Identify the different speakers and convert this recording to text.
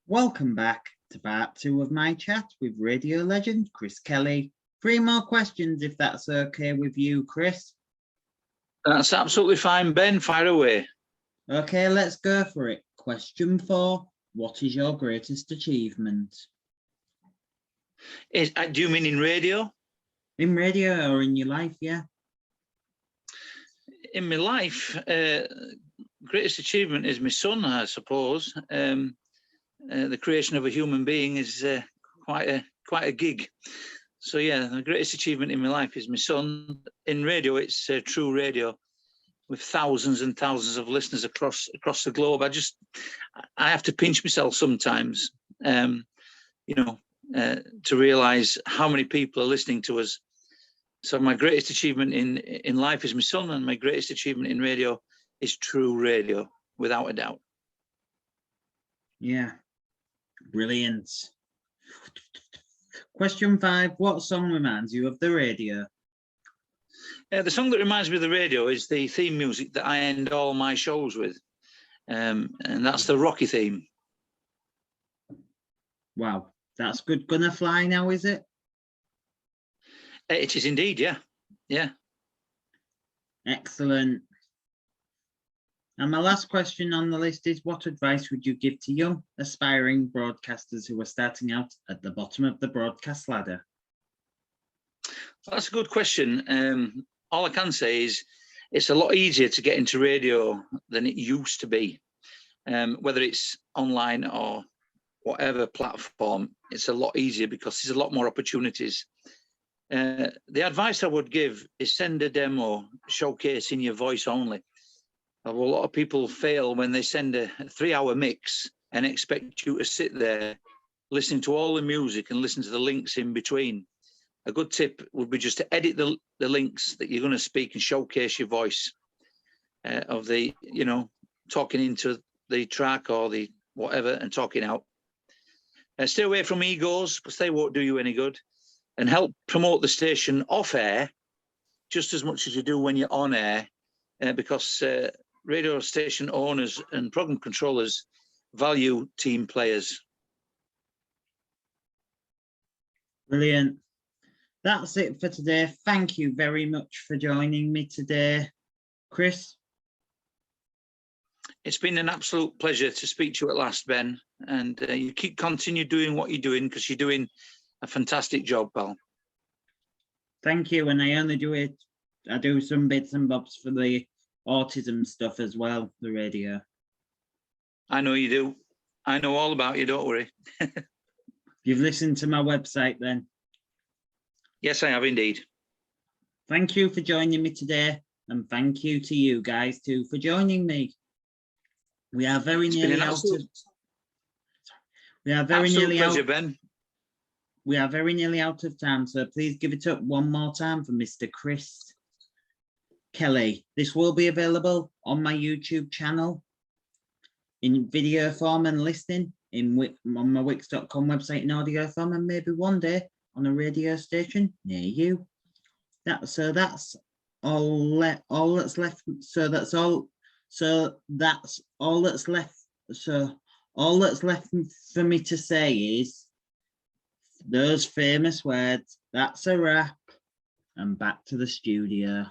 Speaker 1: Welcome back to part 2 of my chat with radio legend Chris Kelly. 3 more questions if that's okay with you, Chris.
Speaker 2: That's absolutely fine, Ben. Fire away.
Speaker 1: Okay, let's go for it. Question 4. What is your greatest achievement?
Speaker 2: Do you mean in radio?
Speaker 1: In radio or in your life, yeah?
Speaker 2: In my life, greatest achievement is my son, I suppose. The creation of a human being is quite a gig. So yeah, the greatest achievement in my life is my son. In radio, it's True Radio, with thousands and thousands of listeners across the globe. I have to pinch myself sometimes, to realise how many people are listening to us. So my greatest achievement in life is my son, and my greatest achievement in radio is True Radio, without a doubt.
Speaker 1: Yeah, brilliant. Question 5. What song reminds you of the radio?
Speaker 2: The song that reminds me of the radio is the theme music that I end all my shows with, and that's the Rocky theme.
Speaker 1: Wow, that's good. Gonna Fly now, is it?
Speaker 2: It is indeed, yeah. Yeah.
Speaker 1: Excellent. And my last question on the list is, what advice would you give to young, aspiring broadcasters who are starting out at the bottom of the broadcast ladder?
Speaker 2: That's a good question. All I can say is it's a lot easier to get into radio than it used to be. Whether it's online or whatever platform, it's a lot easier because there's a lot more opportunities. The advice I would give is send a demo showcasing your voice only. A lot of people fail when they send a 3-hour mix and expect you to sit there listening to all the music and listen to the links in between. A good tip would be just to edit the links that you're going to speak and showcase your voice of the, talking into the track or the whatever and talking out. Stay away from egos because they won't do you any good, and help promote the station off air just as much as you do when you're on air, because radio station owners and program controllers value team players.
Speaker 1: Brilliant. That's it for today. Thank you very much for joining me today, Chris.
Speaker 2: It's been an absolute pleasure to speak to you at last, Ben. And you continue doing what you're doing because you're doing a fantastic job, pal.
Speaker 1: Thank you. And I do some bits and bobs for the autism stuff as well, the radio.
Speaker 2: I know you do. I know all about you, don't worry.
Speaker 1: You've listened to my website then?
Speaker 2: Yes, I have indeed.
Speaker 1: Thank you for joining me today, and thank you to you guys too for joining me. We are very nearly out of... We are very nearly out...
Speaker 2: Ben.
Speaker 1: We are very nearly out of time, so please give it up one more time for Mr. Chris Kelly. This will be available on my YouTube channel in video form and listening on my wix.com website in audio form, and maybe one day on a radio station near you. That's all that's left. So that's all that's left. So all that's left for me to say is those famous words. That's a wrap, and back to the studio.